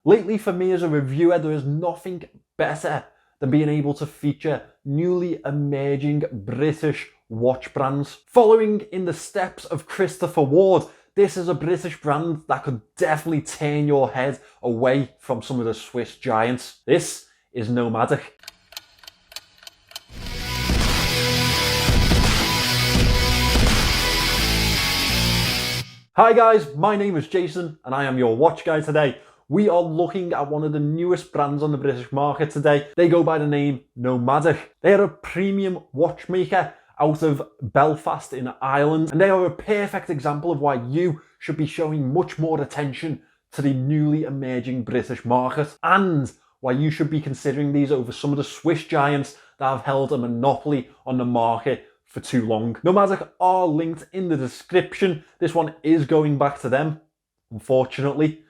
Lately for me as a reviewer, there is nothing better than being able to feature newly emerging British watch brands. Following in the steps of Christopher Ward, this is a British brand that could definitely turn your head away from some of the Swiss giants. This is Nomadic. Hi guys, my name is Jason and I am your watch guy today. We are looking at one of the newest brands on the British market today. They go by the name Nomadic. They are a premium watchmaker out of Belfast in Ireland, and they are a perfect example of why you should be showing much more attention to the newly emerging British market, and why you should be considering these over some of the Swiss giants that have held a monopoly on the market for too long. Nomadic are linked in the description. This one is going back to them, unfortunately.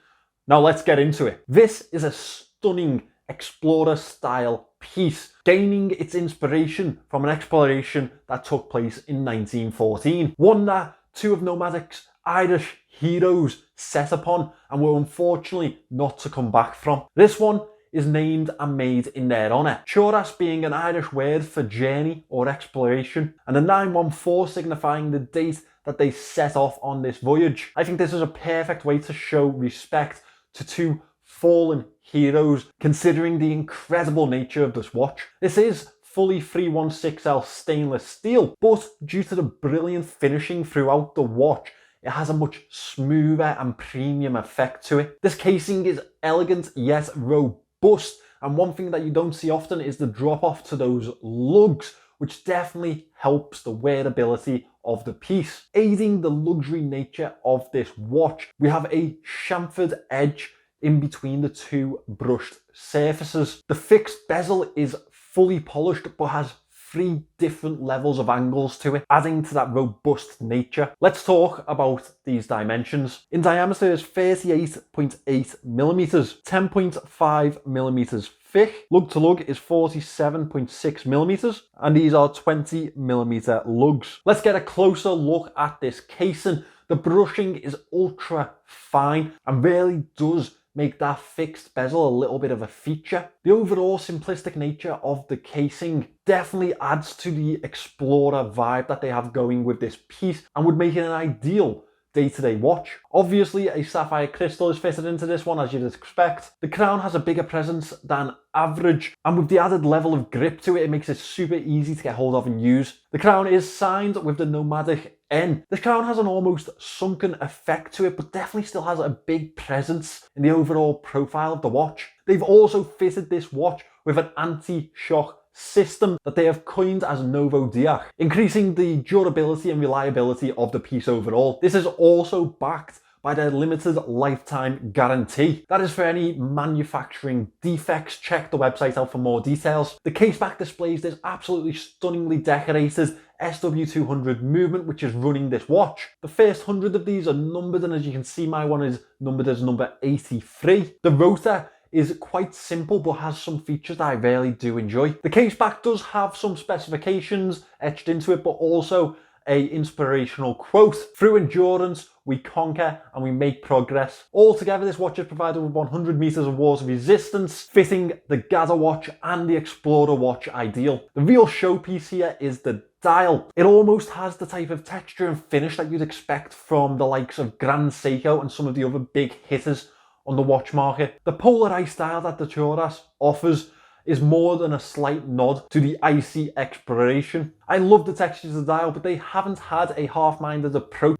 Now let's get into it. This is a stunning explorer style piece, gaining its inspiration from an exploration that took place in 1914. One that two of Nomadic's Irish heroes set upon and were unfortunately not to come back from. This one is named and made in their honour, TURAS being an Irish word for journey or exploration, and the 914 signifying the date that they set off on this voyage. I think this is a perfect way to show respect to two fallen heroes, considering the incredible nature of this watch. This is fully 316L stainless steel, but due to the brilliant finishing throughout the watch, it has a much smoother and premium effect to it. This casing is elegant yet robust, and one thing that you don't see often is the drop off to those lugs, which definitely helps the wearability of the piece. Aiding the luxury nature of this watch, we have a chamfered edge in between the two brushed surfaces. The fixed bezel is fully polished but has 3 different levels of angles to it, adding to that robust nature. Let's talk about these dimensions. In diameter is 38.8 millimeters, 10.5 millimeters thick. Lug to lug is 47.6 millimeters, and these are 20 millimeter lugs. Let's get a closer look at this casing. The brushing is ultra fine and really does make that fixed bezel a little bit of a feature. The overall simplistic nature of the casing definitely adds to the explorer vibe that they have going with this piece and would make it an ideal day-to-day watch. Obviously a sapphire crystal is fitted into this one, as you'd expect. The crown has a bigger presence than average, and with the added level of grip to it, it makes it super easy to get hold of and use. The crown is signed with the Nomadic N. This crown has an almost sunken effect to it, but definitely still has a big presence in the overall profile of the watch. They've also fitted this watch with an anti-shock system that they have coined as Nomadic, increasing the durability and reliability of the piece overall. This is also backed by their limited lifetime guarantee. That is for any manufacturing defects. Check the website out for more details. The Caseback displays this absolutely stunningly decorated SW200 movement which is running this watch. The first 100 of these are numbered, and as you can see, my one is numbered as number 83. The rotor is quite simple but has some features that I really do enjoy. The Caseback does have some specifications etched into it, but also a inspirational quote: "Through endurance we conquer and we make progress." Altogether, this watch is provided with 100 meters of water resistance, fitting the Gather watch and the Explorer watch ideal. The real showpiece here is the dial. It almost has the type of texture and finish that you'd expect from the likes of Grand Seiko and some of the other big hitters on the watch market. The polarized style that the TURAS offers is more than a slight nod to the icy exploration. I love the textures of the dial, but they haven't had a half-minded approach.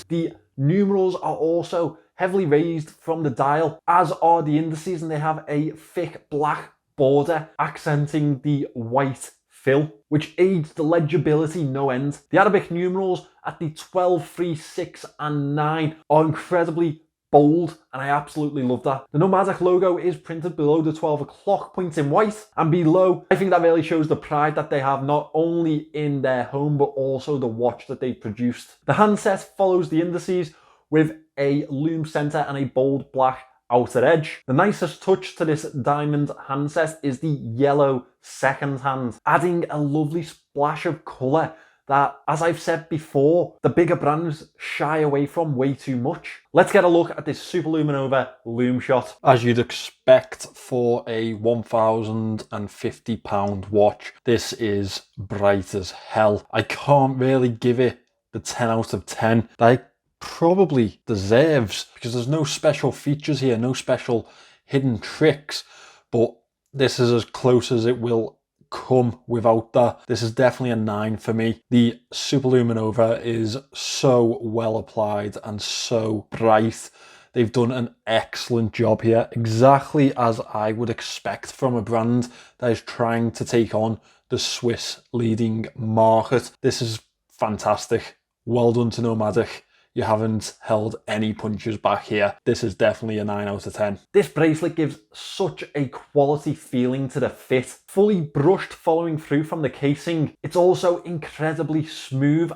The numerals are also heavily raised from the dial, as are the indices, and they have a thick black border accenting the white fill, which aids the legibility no end. The Arabic numerals at the 12, 3, 6 and 9 are incredibly bold, and I absolutely love that. The Nomadic logo is printed below the 12 o'clock point in white, and below, I think that really shows the pride that they have not only in their home but also the watch that they produced. The handset follows the indices with a lume center and a bold black outer edge. The nicest touch to this diamond handset is the yellow second hand, adding a lovely splash of colour that, as I've said before, the bigger brands shy away from way too much. Let's get a look at this Super Luminova Lume Shot. As you'd expect for a £1,050 watch, this is bright as hell. I can't really give it the 10 out of 10 that it probably deserves, because there's no special features here, no special hidden tricks, but this is as close as it will come without that. This is definitely a 9 for me. The Super Luminova is so well applied and so bright. They've done an excellent job here, exactly as I would expect from a brand that is trying to take on the Swiss leading market. This is fantastic. Well done to Nomadic. You haven't held any punches back here. This is definitely a 9 out of 10. This bracelet gives such a quality feeling to the fit. Fully brushed following through from the casing. It's also incredibly smooth.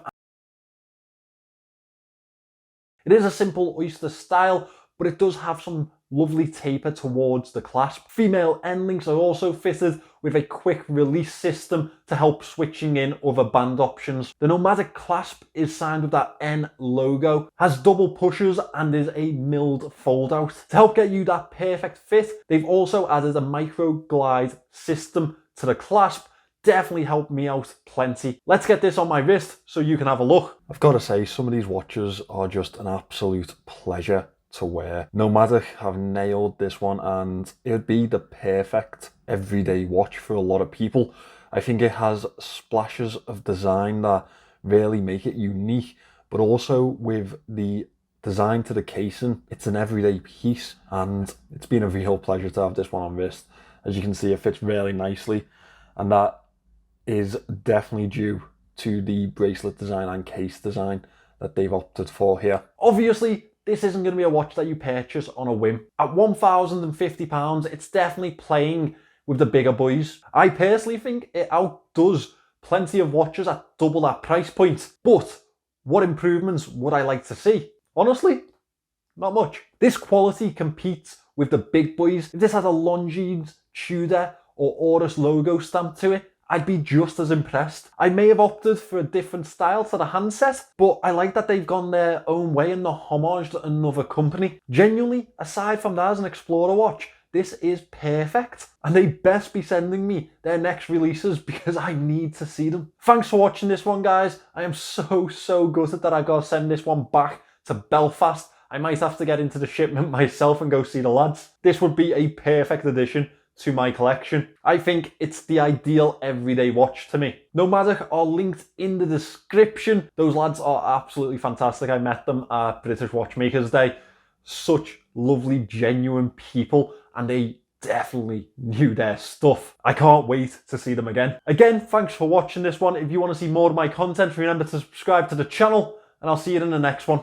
It is a simple oyster style, but it does have some lovely taper towards the clasp. Female end links are also fitted with a quick release system to help switching in other band options. The Nomadic clasp is signed with that N logo, has double pushers and is a milled fold out. To help get you that perfect fit, they've also added a micro glide system to the clasp. Definitely helped me out plenty. Let's get this on my wrist so you can have a look. I've got to say, some of these watches are just an absolute pleasure to wear. Nomadic have nailed this one, and it would be the perfect everyday watch for a lot of people. I think it has splashes of design that really make it unique, but also with the design to the casing, it's an everyday piece, and it's been a real pleasure to have this one on wrist. As you can see, it fits really nicely, and that is definitely due to the bracelet design and case design that they've opted for here. Obviously, this isn't going to be a watch that you purchase on a whim. At £1,050, it's definitely playing with the bigger boys. I personally think it outdoes plenty of watches at double that price point. But what improvements would I like to see? Honestly, not much. This quality competes with the big boys. If this had a Longines, Tudor or Oris logo stamped to it, I'd be just as impressed. I may have opted for a different style to the handset, but I like that they've gone their own way and not homaged another company. Genuinely, aside from that as an Explorer watch, this is perfect. And they best be sending me their next releases because I need to see them. Thanks for watching this one, guys. I am so gutted that I got to send this one back to Belfast. I might have to get into the shipment myself and go see the lads. This would be a perfect addition to my collection. I think it's the ideal everyday watch to me. Nomadic are linked in the description. Those lads are absolutely fantastic. I met them at British Watchmakers Day. Such lovely, genuine people, and they definitely knew their stuff. I can't wait to see them again. Again, thanks for watching this one. If you want to see more of my content, remember to subscribe to the channel, and I'll see you in the next one.